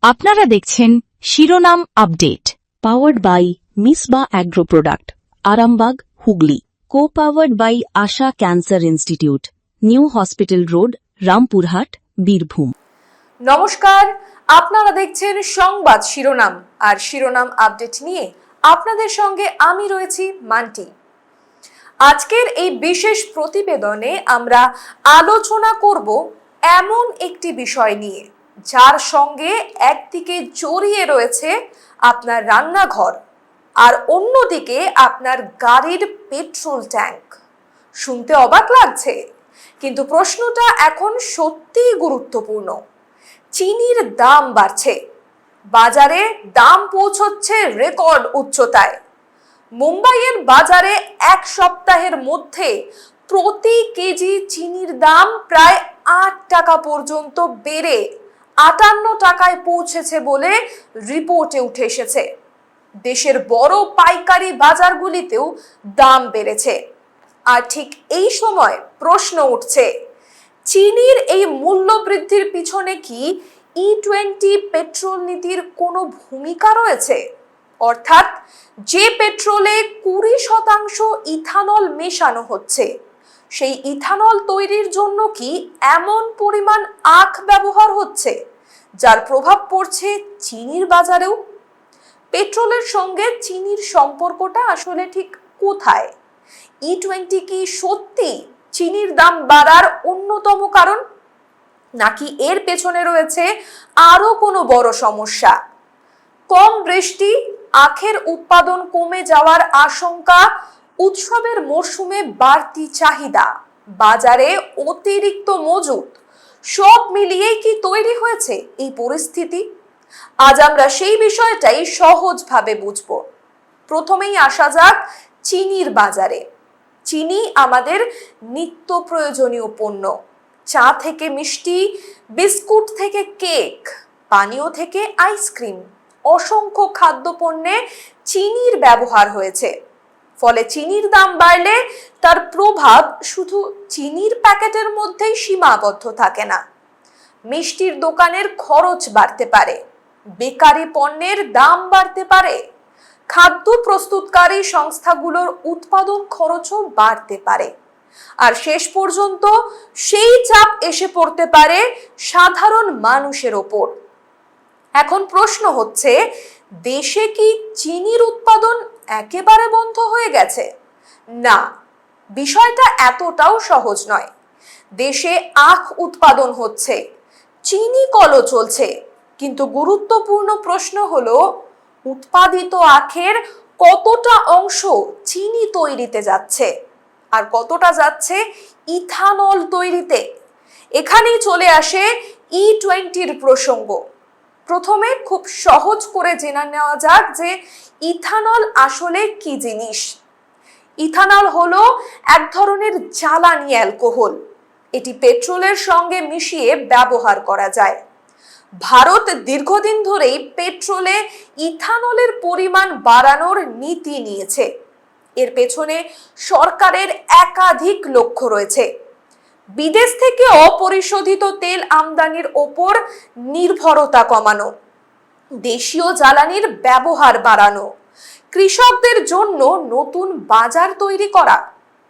আপনারা দেখছেন শিরোনাম update, powered by Misba agro product, Arambagh, Hooghly. Co-powered by Asha cancer institute, new hospital road, Rampurhat, Birbhum. নমস্কার, আপনারা দেখছেন সংবাদ শিরোনাম, আর শিরোনাম আপডেট নিয়ে আপনাদের সঙ্গে আমি রয়েছি মান্টি। আজকের এই বিশেষ প্রতিবেদনে আমরা আলোচনা করব এমন একটি বিষয় নিয়ে, যার সঙ্গে একদিকে জড়িয়ে রয়েছে আপনার রান্নাঘর আর অন্যদিকে আপনার গাড়ির পেট্রোল ট্যাঙ্ক। শুনতে অবাক লাগছে, কিন্তু প্রশ্নটা এখন সত্যিই গুরুত্বপূর্ণ। চিনির দাম বাড়ছে, বাজারে দাম পৌঁছচ্ছে রেকর্ড উচ্চতায়। মুম্বাইয়ের বাজারে এক সপ্তাহের মধ্যে প্রতি কেজি চিনির দাম প্রায় ৮ টাকা পর্যন্ত বেড়ে ৫৮ টাকায় পৌঁছেছে বলে রিপোর্টে উঠে এসেছে। দেশের বড় পাইকারি বাজারগুলিতেও দাম বেড়েছে। আর ঠিক এই সময় প্রশ্ন উঠছে, চিনির এই মূল্য বৃদ্ধির পিছনে কি E20 পেট্রোল নীতির কোনো ভূমিকা রয়েছে? অর্থাৎ যে পেট্রোলে ২০% ইথানল মেশানো হচ্ছে, সেই ইথানল তৈরির জন্য কি এমন পরিমাণ আখ ব্যবহার হচ্ছে, যার প্রভাব পড়ছে চিনির বাজারেও? পেট্রোলের সঙ্গে চিনির সম্পর্কটা আসলে ঠিক কোথায়? E20 কি সত্যি চিনির দাম বাড়ার অন্যতম কারণ, নাকি এর পেছনে রয়েছে আরো কোনো বড় সমস্যা? কম বৃষ্টি, আখের উৎপাদন কমে যাওয়ার আশঙ্কা, উৎসবের মরশুমে বাড়তি চাহিদা, বাজারে অতিরিক্ত মজুত, সব মিলিয়েই কি তৈরি হয়েছে এই পরিস্থিতি? আজ আমরা সেই বিষয়টাই সহজভাবে বুঝব। প্রথমেই আসা যাক চিনির বাজারে। চিনি আমাদের নিত্য প্রয়োজনীয় পণ্য। চা থেকে মিষ্টি, বিস্কুট থেকে কেক, পানীয় থেকে আইসক্রিম, অসংখ্য খাদ্যপণ্যে চিনির ব্যবহার হয়েছে। ফলে চিনির দাম বাড়লে তার প্রভাব শুধু চিনির প্যাকেটের মধ্যেই সীমাবদ্ধ থাকে না। মিষ্টির দোকানের খরচ বাড়তে পারে, বেকারি পণ্যের দাম বাড়তে পারে, খাদ্য প্রস্তুতকারী সংস্থাগুলোর উৎপাদন খরচও বাড়তে পারে, আর শেষ পর্যন্ত সেই চাপ এসে পড়তে পারে সাধারণ মানুষের ওপর। এখন প্রশ্ন হচ্ছে, দেশে কি চিনির উৎপাদন একেবারে বন্ধ হয়ে গেছে? না, বিষয়টা এতটাও সহজ নয়। দেশে আখ উৎপাদন হচ্ছে, চিনি কলও চলছে, কিন্তু গুরুত্বপূর্ণ প্রশ্ন হলো, উৎপাদিত আখের কতটা অংশ চিনি তৈরিতে যাচ্ছে আর কতটা যাচ্ছে ইথানল তৈরিতে? এখানেই চলে আসে E20-র প্রসঙ্গ। প্রথমে খুব সহজ করে জেনে নেওয়া যাক যে ইথানল আসলে কি জিনিস। ইথানল হলো এক ধরনের জ্বালানি অ্যালকোহল। এটি পেট্রোলের সঙ্গে মিশিয়ে ব্যবহার করা যায়। ভারত দীর্ঘদিন ধরেই পেট্রোলে ইথানলের পরিমাণ বাড়ানোর নীতি নিয়েছে। এর পেছনে সরকারের একাধিক লক্ষ্য রয়েছে। বিদেশ থেকে অপরিশোধিত তেল আমদানির ওপর নির্ভরতা কমানো, দেশীয় জ্বালানির ব্যবহার বাড়ানো, কৃষকদের জন্য নতুন বাজার তৈরি করা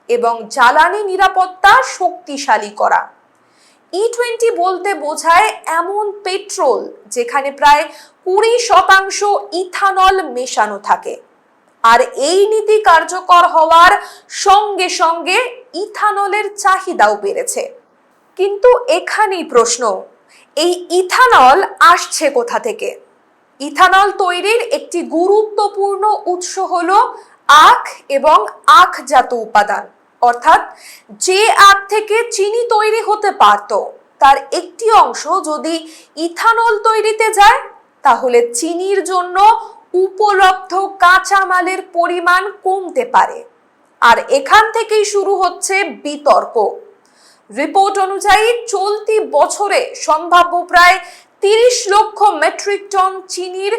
এবং জ্বালানি নিরাপত্তা শক্তিশালী করা। E20 বলতে বোঝায় এমন পেট্রোল যেখানে প্রায় ২০% ইথানল মেশানো থাকে। আর এই নীতি কার্যকর হওয়ার সঙ্গে সঙ্গে ইথানলের চাহিদাও বেড়েছে। কিন্তু এখানেই প্রশ্ন, এই ইথানল আসছে কোথা থেকে? ইথানল তৈরির একটি গুরুত্বপূর্ণ উৎস হলো আখ এবং আখজাত উপাদান। অর্থাৎ যে আখ থেকে চিনি তৈরি হতে পারত, তার একটি অংশ যদি ইথানল তৈরিতে যায়, তাহলে চিনির জন্য উপলব্ধ কাঁচামালের পরিমাণ কমতে পারে। আর এখান থেকেই শুরু হচ্ছে বিতর্ক। রিপোর্ট অনুযায়ী চলতি বছরে সম্ভাব্য প্রায় ৩০ লক্ষ মেট্রিক টন চিনির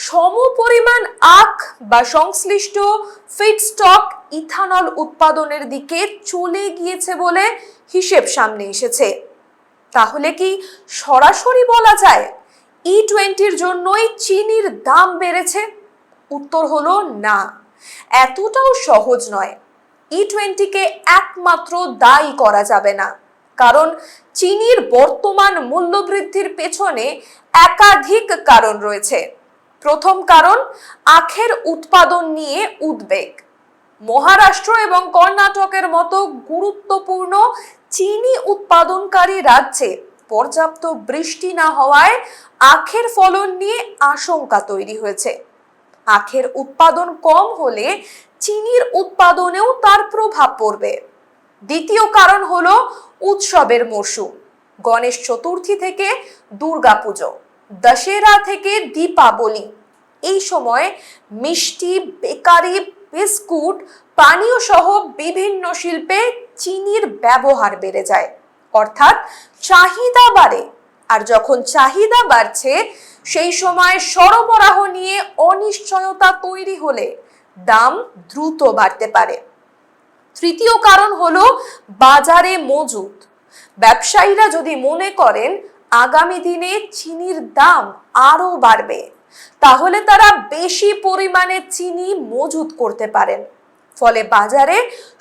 সমপরিমাণ আখ বা সংশ্লিষ্ট ফিডস্টক ইথানল উৎপাদনের দিকে চলে গিয়েছে বলে হিসেব সামনে এসেছে। তাহলে কি সরাসরি বলা যায় E20-র জন্যই চিনির দাম বেড়েছে? উত্তর হলো না, এতটাও সহজ নয়। E20-কে একমাত্র দায়ী করা যাবে না, কারণ চিনির বর্তমান মূল্যবৃদ্ধির পেছনে একাধিক কারণ রয়েছে। প্রথম কারণ, আখের উৎপাদন নিয়ে উদ্বেগ। মহারাষ্ট্র এবং কর্ণাটকের মতো গুরুত্বপূর্ণ চিনি উৎপাদনকারী রাজ্যে পর্যাপ্ত বৃষ্টি না হওয়ায় আখের ফলন নিয়ে আশঙ্কা তৈরি হয়েছে। আখের উৎপাদন কম হলে চিনির উৎপাদনেও তার প্রভাব পড়বে। দ্বিতীয় কারণ হলো উৎসবের মরশুম। গণেশ চতুর্থী থেকে দুর্গাপুজো, দশেরা থেকে দীপাবলি, এই সময় মিষ্টি, বেকারি, বিস্কুট, পানীয় সহ বিভিন্ন শিল্পে চিনির ব্যবহার বেড়ে যায়, অর্থাৎ চাহিদা বাড়ে। আর যখন চাহিদা বাড়ছে, সেই সময় সরবরাহ নিয়ে অনিশ্চয়তা তৈরি হলে দাম দ্রুত বাড়তে পারে। তৃতীয় কারণ হলো বাজারে মজুত। ব্যবসায়ীরা যদি মনে করেন আগামী দিনে চিনির দাম আরো বাড়বে, তাহলে তারা বেশি পরিমাণে চিনি মজুত করতে পারেন। ফলে বাজারে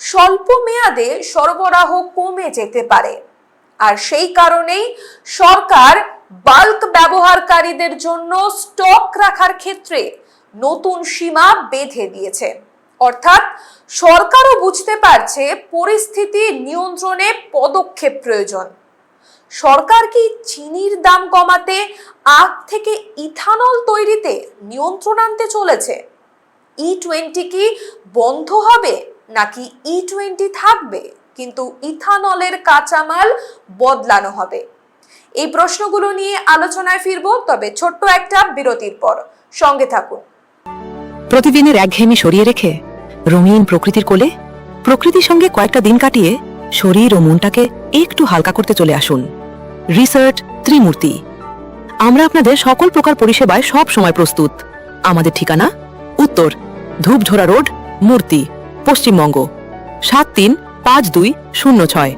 স্বল্প মেয়াদে সরবরাহ কমে যেতে পারে। আর সেই কারণেই সরকার বাল্ক ব্যবহারকারীদের জন্য স্টক রাখার ক্ষেত্রে নতুন সীমা বেঁধে দিয়েছে। অর্থাৎ সরকারও বুঝতে পারছে পরিস্থিতি নিয়ন্ত্রণে পদক্ষেপ প্রয়োজন। সরকার কি চিনির দাম কমাতে আখ থেকে ইথানল তৈরিতে নিয়ন্ত্রণ আনতে চলেছে? E20 কি বন্ধ হবে, নাকি E20 থাকবে কিন্তু ইথানলের কাঁচামাল বদলানো হবে? এই প্রশ্নগুলো নিয়ে আলোচনায় ফিরবো, তবে ছোট্ট একটা বিরতির পর। সঙ্গে থাকুন। প্রতিদিনের একঘেয়েমি সরিয়ে রেখে রঙিন প্রকৃতির কোলে প্রকৃতির সঙ্গে কয়েকটা দিন কাটিয়ে শরীর ও মনটাকে একটু হালকা করতে চলে আসুন রিসর্ট ত্রিমূর্তি। আমরা আপনাদের সকল প্রকার পরিষেবায় সব সময় প্রস্তুত। আমাদের ঠিকানা উত্তর ধূপঝোড়া রোড, মূর্তি, পশ্চিমবঙ্গ 735206।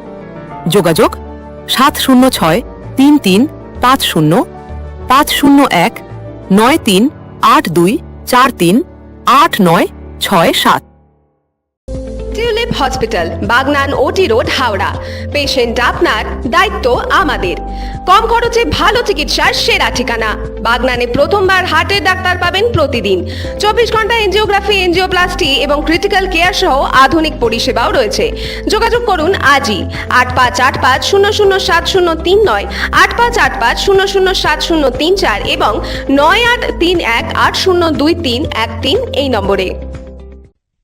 যোগাযোগ 706-3350-501-9382438967। টিউলিপ হসপিটাল, বাগনান ওটি রোড, হাওড়া। পেশেন্ট আপনার, দায়িত্ব আমাদের। কম খরচে ভালো চিকিৎসার সেরা ঠিকানা। বাগনানে প্রথমবার হার্টের ডাক্তার পাবেন প্রতিদিন। 24 ঘন্টা এনজিওগ্রাফি, এনজিওপ্লাস্টি এবং ক্রিটিক্যাল কেয়ার সহ আধুনিক পরিষেবাও রয়েছে। যোগাযোগ করুন আজই 8585007039, 8585007034 এবং 9831802313 এই নম্বরে।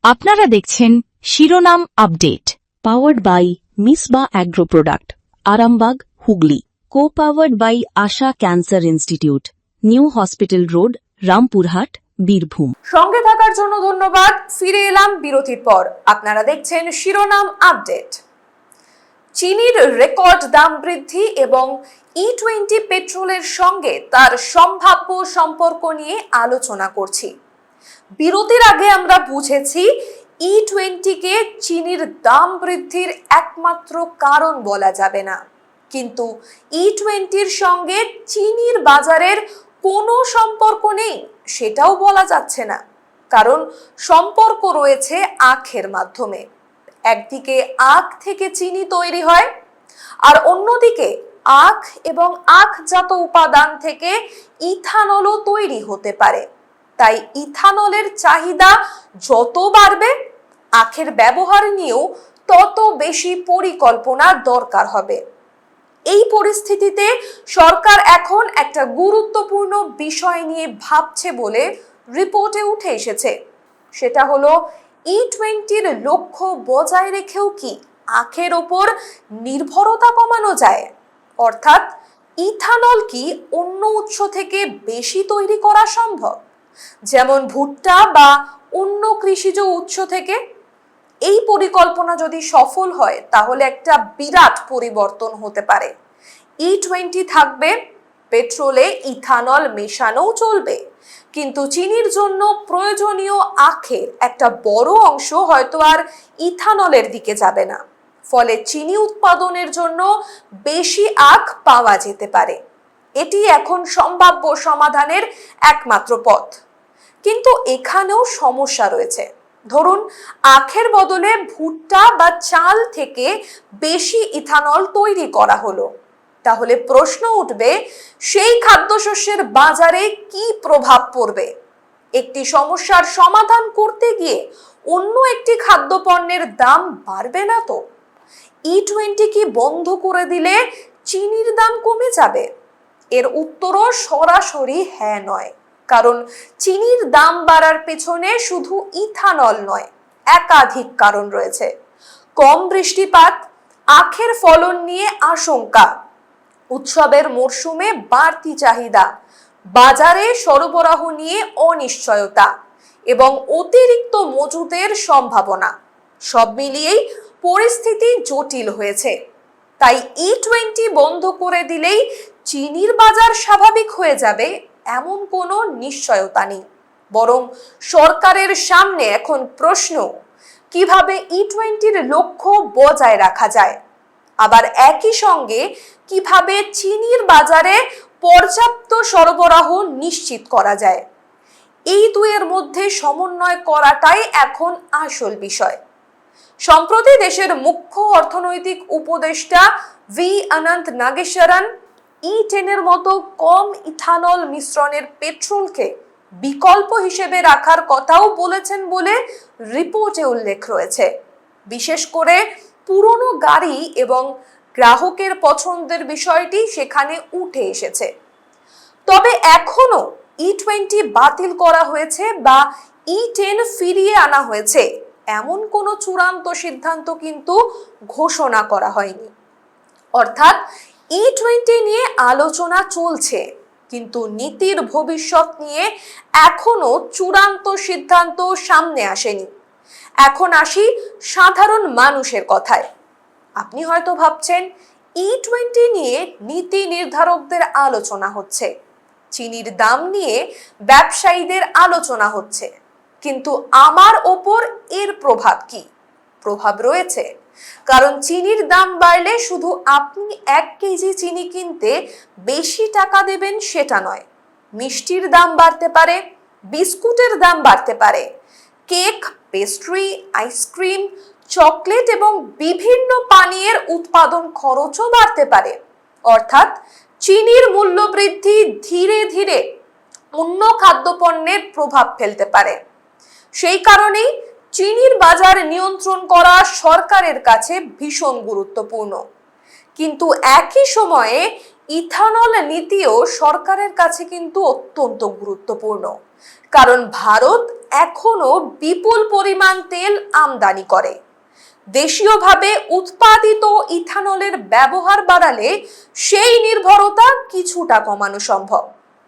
আপনারা দেখছেন শিরোনাম update, powered by Misba agro product, Arambagh, Hooghly. Co powered by Asha cancer institute, new hospital road, Rampurhat, Birbhum. সঙ্গে থাকার জন্য ধন্যবাদ। ফিরে এলাম বিরতির পর। আপনারা দেখছেন শিরোনাম আপডেট। চিনির রেকর্ড দাম বৃদ্ধি এবং E20 পেট্রোলের সঙ্গে তার সম্ভাব্য সম্পর্ক নিয়ে আলোচনা করছি। বিরতির আগে আমরা বুঝেছি E20-কে চিনির দাম বৃদ্ধির একমাত্র কারণ বলা যাবে না, কিন্তু E20-র সঙ্গে চিনির বাজারের কোনো সম্পর্ক নেই সেটাও বলা যাচ্ছে না, কারণ সম্পর্ক রয়েছে আখের মাধ্যমে। একদিকে আখ থেকে চিনি তৈরি হয়, আর অন্যদিকে আখ এবং আখজাত উপাদান থেকে ইথানলও তৈরি হতে পারে। তাই ইথানলের চাহিদা যত বাড়বে, আখের ব্যবহার নিয়েও তত বেশি পরিকল্পনা দরকার হবে। এই পরিস্থিতিতে সরকার এখন একটা গুরুত্বপূর্ণ বিষয় নিয়ে ভাবছে বলে রিপোর্টে উঠে এসেছে। সেটা হলো E20-র লক্ষ্য বজায় রেখেও কি আখের ওপর নির্ভরতা কমানো যায়? অর্থাৎ ইথানল কি অন্য উৎস থেকে বেশি তৈরি করা সম্ভব, যেমন ভুট্টা বা অন্য কৃষিজ উৎস থেকে? এই পরিকল্পনা যদি সফল হয়, তাহলে একটা বিরাট পরিবর্তন হতে পারে। E20 থাকবে, পেট্রোলে ইথানল মেশানোও চলবে, কিন্তু চিনির জন্য প্রয়োজনীয় আখের একটা বড় অংশ হয়তো আর ইথানলের দিকে যাবে না। ফলে চিনি উৎপাদনের জন্য বেশি আখ পাওয়া যেতে পারে। এটি এখন সম্ভাব্য সমাধানের একমাত্র পথ। কিন্তু এখানেও সমস্যা রয়েছে। ধরুন আখের বদলে ভুট্টা বা চাল থেকে বেশি ইথানল তৈরি করা হলো, তাহলে প্রশ্ন উঠবে সেই খাদ্যশস্যের বাজারে কি প্রভাব পড়বে। একটি সমস্যার সমাধান করতে গিয়ে অন্য একটি খাদ্যপণ্যের দাম বাড়বে না তো? E20 কি বন্ধ করে দিলে চিনির দাম কমে যাবে? এর উত্তরও সরাসরি হ্যাঁ নয়, কারণ চিনির দাম বাড়ার পেছনে শুধু ইথানল নয়, একাধিক কারণ রয়েছে। কম বৃষ্টিপাত, আখের ফলন নিয়ে আশঙ্কা, উৎসবের মরশুমে বাড়তি চাহিদা, বাজারে সরবরাহ নিয়ে অনিশ্চয়তা এবং অতিরিক্ত মজুতের সম্ভাবনা, সব মিলিয়েই পরিস্থিতি জটিল হয়েছে। তাই E20 বন্ধ করে দিলেই চিনির বাজার স্বাভাবিক হয়ে যাবে এমন কোনো নিশ্চয়তা নেই। বরং সরকারের সামনে এখন প্রশ্ন, কিভাবে E20-র লক্ষ্য বজায় রাখা যায়, আবার একই সঙ্গে কিভাবে চিনির বাজারে পর্যাপ্ত সরবরাহ নিশ্চিত করা যায়। এই দুয়ের মধ্যে সমন্বয় করাটাই এখন আসল বিষয়। সম্প্রতি দেশের মুখ্য অর্থনৈতিক উপদেষ্টা ভি অনন্ত নাগেশ্বরন E10-এর মতো কম ইথানল মিশ্রণের পেট্রোলকে বিকল্প হিসেবে রাখার কথাও বলেছেন বলে রিপোর্টে উল্লেখ রয়েছে। বিশেষ করে পুরনো গাড়ি এবং গ্রাহকের পছন্দের বিষয়টি সেখানে উঠে এসেছে। তবে এখনো E20 বাতিল করা হয়েছে বা E10 ফিরিয়ে আনা হয়েছে এমন কোনো চূড়ান্ত সিদ্ধান্ত কিন্তু ঘোষণা করা হয়নি। অর্থাৎ E20 নিয়ে আলোচনা চলছে, কিন্তু নীতির ভবিষ্যৎ নিয়ে এখনো চূড়ান্ত সিদ্ধান্ত সামনে আসেনি। এখন আসি সাধারণ মানুষের কথায়। আপনি হয়তো ভাবছেন E20 নিয়ে নীতি নির্ধারকদের আলোচনা হচ্ছে, চিনির দাম নিয়ে ব্যবসায়ীদের আলোচনা হচ্ছে, কিন্তু আমার ওপর এর প্রভাব কি? প্রভাব রয়েছে, কারণ চিনির দাম বাড়লে শুধু আপনি 1 কেজি চিনি কিনতে বেশি টাকা দেবেন সেটা নয়, মিষ্টির দাম বাড়তে পারে, বিস্কুটের দাম বাড়তে পারে, কেক, পেস্ট্রি, আইসক্রিম, চকলেট এবং বিভিন্ন পানীয়ের উৎপাদন খরচও বাড়তে পারে। অর্থাৎ চিনির মূল্য বৃদ্ধি ধীরে ধীরে অন্য খাদ্যপণ্যের প্রভাব ফেলতে পারে। সেই কারণেই চিনির বাজার নিয়ন্ত্রণ করা সরকারের কাছে ভীষণ গুরুত্বপূর্ণ। কিন্তু একই সময়ে ইথানল নীতিও সরকারের কাছে কিন্তু অত্যন্ত গুরুত্বপূর্ণ, কারণ ভারত এখনো বিপুল পরিমাণ তেল আমদানি করে। দেশীয়ভাবে উৎপাদিত ইথানলের ব্যবহার বাড়ালে সেই নির্ভরতা কিছুটা কমানো সম্ভব।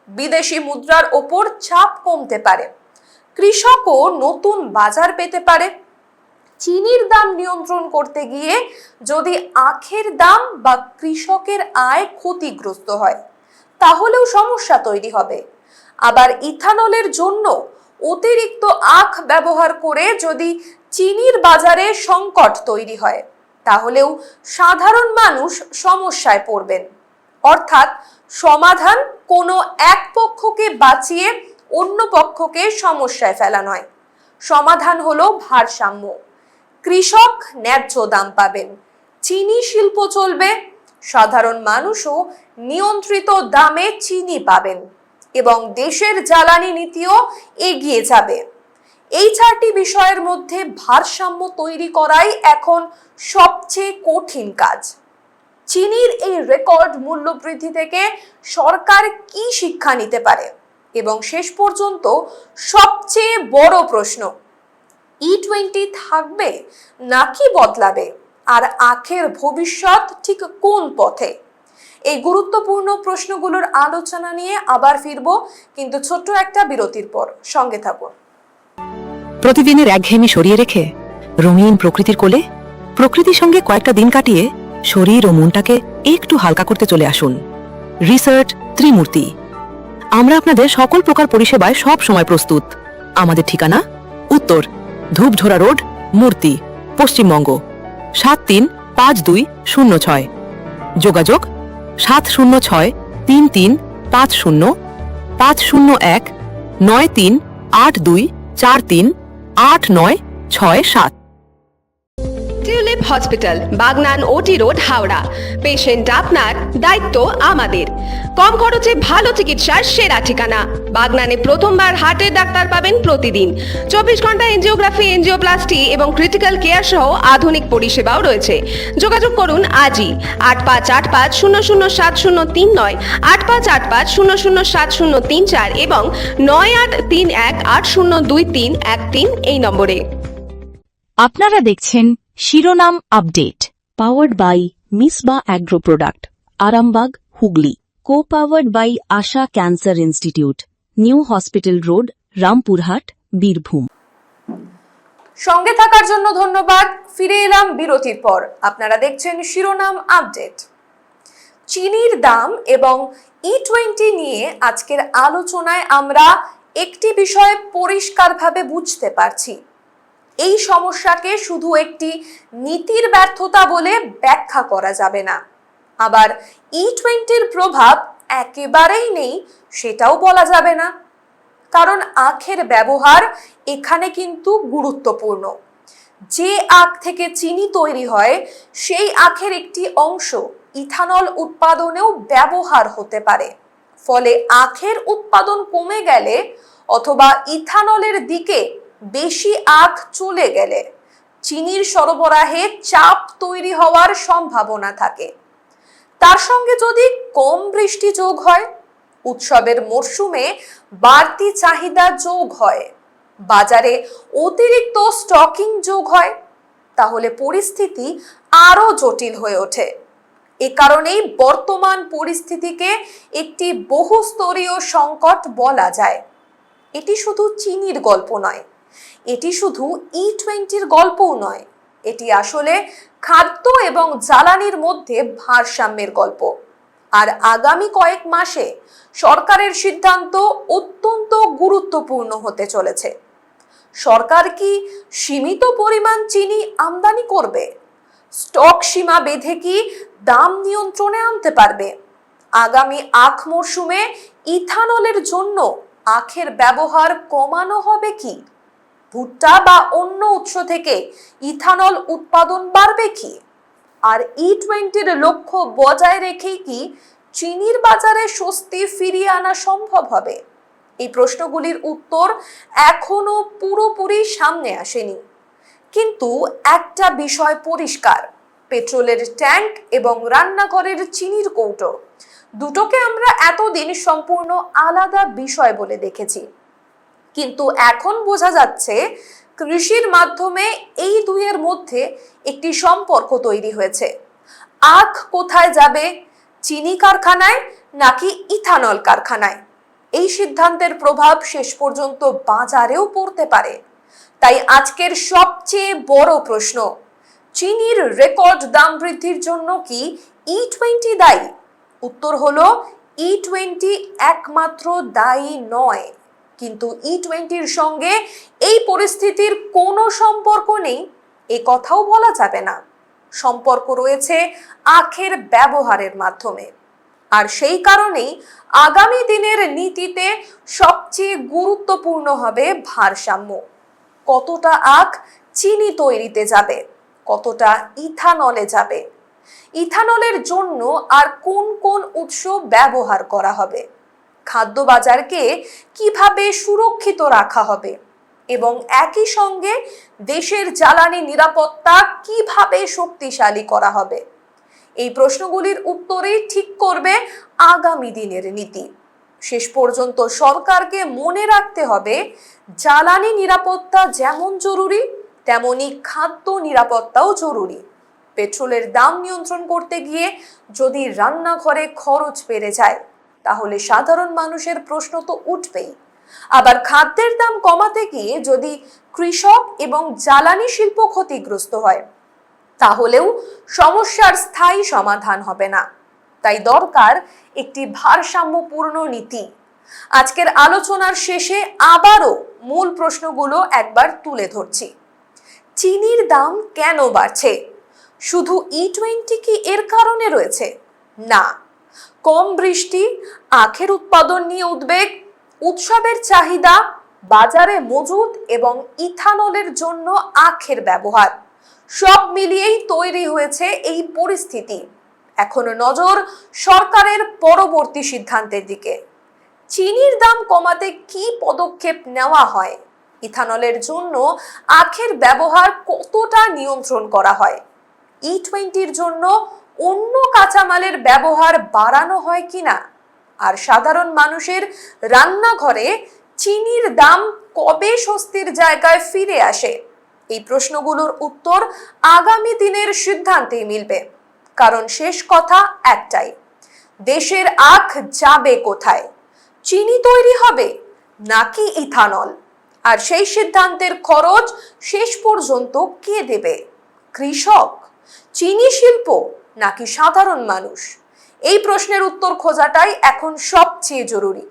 বিদেশি মুদ্রার ওপর চাপ কমতে পারে, কৃষকও নতুন বাজার পেতে পারে। চিনির দাম নিয়ন্ত্রণ করতে গিয়ে যদি আখের দাম বা কৃষকের আয় ক্ষতিগ্রস্ত হয় তাহলেও সমস্যা তৈরি হবে। আবার ইথানলের জন্য অতিরিক্ত আখ ব্যবহার করে যদি চিনির বাজারে সংকট তৈরি হয় তাহলেও সাধারণ মানুষ সমস্যায় পড়বেন। অর্থাৎ সমাধান কোনো এক পক্ষকে বাঁচিয়ে অন্য পক্ষকে সমস্যায় ফেলা নয়, সমাধান হলো ভারসাম্য। কৃষক ন্যায্য দাম পাবেন, চিনি শিল্প চলবে, সাধারণ মানুষও নিয়ন্ত্রিত দামে চিনি পাবেন এবং দেশের জ্বালানি নীতিও এগিয়ে যাবে। এই 4টি বিষয়ের মধ্যে ভারসাম্য তৈরি করাই এখন সবচেয়ে কঠিন কাজ। চিনির এই রেকর্ড মূল্য বৃদ্ধি থেকে সরকার কি শিক্ষা নিতে পারে? এবং শেষ পর্যন্ত সবচেয়ে বড় প্রশ্ন, E20 থাকবে নাকি বদলাবে? আর আখের ভবিষ্যৎ ঠিক কোন পথে? এই গুরুত্বপূর্ণ প্রশ্নগুলোর আলোচনা নিয়ে আবার ফিরবো, কিন্তু ছোট্ট একটা বিরতির পর। সঙ্গে থাকুন। প্রতিদিনের একঘেয়েমি সরিয়ে রেখে রঙিন প্রকৃতির কোলে প্রকৃতির সঙ্গে কয়েকটা দিন কাটিয়ে শরীর ও মনটাকে একটু হালকা করতে চলে আসুন। রিসার্চ ত্রিমূর্তি। আমরা আপনাদের সকল প্রকার পরিষেবায় সব সময় প্রস্তুত। আমাদের ঠিকানা উত্তর ধূপঝোড়া রোড, মূর্তি, পশ্চিমবঙ্গ 735206। যোগাযোগ 706 335015019382438967। টিউলিপ হসপিটাল, বাগনান ওটি রোড, হাওড়া। পেশেন্ট আপনার, দায়িত্ব আমাদের। কম খরচে ভালো চিকিৎসার সেরা ঠিকানা। বাগনানে প্রথমবার হার্টের ডাক্তার পাবেন প্রতিদিন। 24 ঘন্টা এনজিওগ্রাফি, এনজিওপ্লাস্টি এবং ক্রিটিক্যাল কেয়ার সহ আধুনিক পরিষেবাও রয়েছে। যোগাযোগ করুন আজই 8585007039, 8585007034 এবং 9831802313 এই নম্বরে। আপনারা দেখছেন শিরোনাম update, powered by Misba agro product, Arambagh, Hooghly. Co powered by Asha cancer institute, new hospital road, Rampurhat, Birbhum. সঙ্গে থাকার জন্য ধন্যবাদ। ফিরে এলাম বিরতির পর। আপনারা দেখছেন শিরোনাম আপডেট। চিনির দাম এবং E20 নিয়ে আজকের আলোচনায় আমরা একটি বিষয় পরিষ্কারভাবে বুঝতে পারছি। এই সমস্যাকে শুধু একটি নীতির ব্যর্থতা বলে ব্যাখ্যা করা যাবে না, আবার E20-র প্রভাব একেবারেই নেই সেটাও বলা যাবে না, কারণ আখের ব্যবহার এখানে কিন্তু গুরুত্বপূর্ণ। যে আখ থেকে চিনি তৈরি হয় সেই আখের একটি অংশ ইথানল উৎপাদনেও ব্যবহার হতে পারে। ফলে আখের উৎপাদন কমে গেলে অথবা ইথানলের দিকে বেশি আখ চলে গেলে চিনির সরবরাহে চাপ তৈরি হওয়ার সম্ভাবনা থাকে। তার সঙ্গে যদি কম বৃষ্টি যোগ হয়, উৎসবের মরশুমে বাড়তি চাহিদা যোগ হয়, বাজারে অতিরিক্ত স্টকিং যোগ হয়, তাহলে পরিস্থিতি আরো জটিল হয়ে ওঠে। এ কারণেই বর্তমান পরিস্থিতিকে একটি বহুস্তরীয় সংকট বলা যায়। এটি শুধু চিনির গল্প নয়, এটি শুধু E20-র গল্পও নয়, এটি আসলে খাদ্য এবং জ্বালানির মধ্যে ভারসাম্যের গল্প। আর আগামী কয়েক মাসে সরকারের সিদ্ধান্ত অত্যন্ত গুরুত্বপূর্ণ হতে চলেছে। সরকার কি সীমিত পরিমাণ চিনি আমদানি করবে? স্টক সীমা বেঁধে কি দাম নিয়ন্ত্রণে আনতে পারবে? আগামী আখ মরশুমে ইথানলের জন্য আখের ব্যবহার কমানো হবে কি? ভুট্টা বা অন্য উৎস থেকে ইথানল উৎপাদন বাড়বে কি? আর E20-র লক্ষ্য বজায় রেখেই কি চিনির বাজারে স্বস্তি ফিরিয়ে আনা সম্ভব হবে? এই প্রশ্নগুলির উত্তর এখনো পুরোপুরি সামনে আসেনি। কিন্তু একটা বিষয় পরিষ্কার, পেট্রোলের ট্যাঙ্ক এবং রান্নাঘরের চিনির কৌটো দুটোকে আমরা এতদিন সম্পূর্ণ আলাদা বিষয় বলে দেখেছি। কিন্তু এখন বোঝা যাচ্ছে কৃষির মাধ্যমে এই দুইয়ের মধ্যে একটি সম্পর্ক তৈরি হয়েছে। আখ কোথায় যাবে, চিনি কারখানায় নাকি ইথানল কারখানায়? এই সিদ্ধান্তের প্রভাব শেষ পর্যন্ত বাজারেও পড়তে পারে। তাই আজকের সবচেয়ে বড় প্রশ্ন, চিনির রেকর্ড দাম বৃদ্ধির জন্য কি E20 দায়ী? উত্তর হলো E20 একমাত্র দায়ী নয়, কিন্তু E20-র সঙ্গে এই পরিস্থিতির কোনো সম্পর্ক নেই এ কথাও বলা যাবে না। সম্পর্ক রয়েছে আখের ব্যবহারের মাধ্যমে। আর সেই কারণেই আগামী দিনের নীতিতে সবচেয়ে গুরুত্বপূর্ণ হবে ভারসাম্য। কতটা আখ চিনি তৈরিতে যাবে, কতটা ইথানলে যাবে, ইথানলের জন্য আর কোন কোন উৎস ব্যবহার করা হবে, খাদ্য বাজারকে কিভাবে সুরক্ষিত রাখা হবে এবং একই সঙ্গে দেশের জ্বালানি নিরাপত্তা কিভাবে শক্তিশালী করা হবে। এই প্রশ্নগুলির উত্তরেই ঠিক করবে আগামী দিনের নীতি। শেষ পর্যন্ত সরকারকে মনে রাখতে হবে, জ্বালানি নিরাপত্তা যেমন জরুরি তেমনি খাদ্য নিরাপত্তাও জরুরি। পেট্রোলের দাম নিয়ন্ত্রণ করতে গিয়ে যদি রান্নাঘরে খরচ বেড়ে যায়, তাহলে সাধারণ মানুষের প্রশ্ন তো উঠবেই। আবার খাদ্যের দাম কমাতে গিয়ে যদি কৃষক এবং জ্বালানি শিল্প ক্ষতিগ্রস্ত হয়, তাহলেও সমস্যার স্থায়ী সমাধান হবে না। তাই দরকার একটি ভারসাম্যপূর্ণ নীতি। আজকের আলোচনার শেষে আবারও মূল প্রশ্নগুলো একবার তুলে ধরছি। চিনির দাম কেন বাড়ছে? শুধু E20 কি এর কারণে রয়েছে? না, কম বৃষ্টি, আখের উৎপাদন নিয়ে উদ্বেগ, উৎসবের চাহিদা, বাজারে মজুদ এবং ইথানলের জন্য আখের ব্যবহার সব মিলিয়েই তৈরি হয়েছে এই পরিস্থিতি। এখনো নজর সরকারের পরবর্তী সিদ্ধান্তের দিকে। চিনির দাম কমাতে কি পদক্ষেপ নেওয়া হয়? ইথানলের জন্য আখের ব্যবহার কতটা নিয়ন্ত্রণ করা হয়? E20 জন্য অন্য কাঁচামালের ব্যবহার বাড়ানো হয় কিনা? আর সাধারণ মানুষের রান্নাঘরে চিনির দাম কবে স্বস্তির জায়গায় ফিরে আসে? এই প্রশ্নগুলোর উত্তর আগামী দিনের সিদ্ধান্তেই মিলবে। কারণ শেষ কথা একটাই, দেশের আখ যাবে কোথায়? চিনি তৈরি হবে নাকি ইথানল? আর সেই সিদ্ধান্তের খরচ শেষ পর্যন্ত কে দেবে? কৃষক, চিনি শিল্প নাকি সাধারণ মানুষ? এই প্রশ্নের উত্তর খোঁজাটাই এখন সবচেয়ে জরুরি।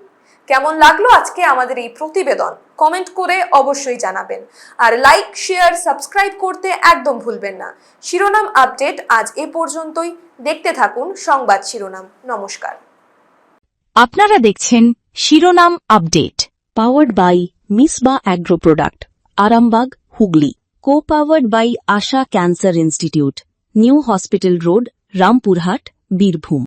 কেমন লাগলো আজকে আমাদের এই প্রতিবেদন? কমেন্ট করে অবশ্যই জানাবেন। আর লাইক, শেয়ার, সাবস্ক্রাইব করতে একদম ভুলবেন না। শিরোনাম আপডেট আজ এ পর্যন্তই। দেখতে থাকুন সংবাদ শিরোনাম। নমস্কার। আপনারা দেখছেন শিরোনাম update, powered by Misba agro product, Arambagh, Hooghly. Co powered by Asha cancer institute, new hospital road, Rampurhat, Birbhum.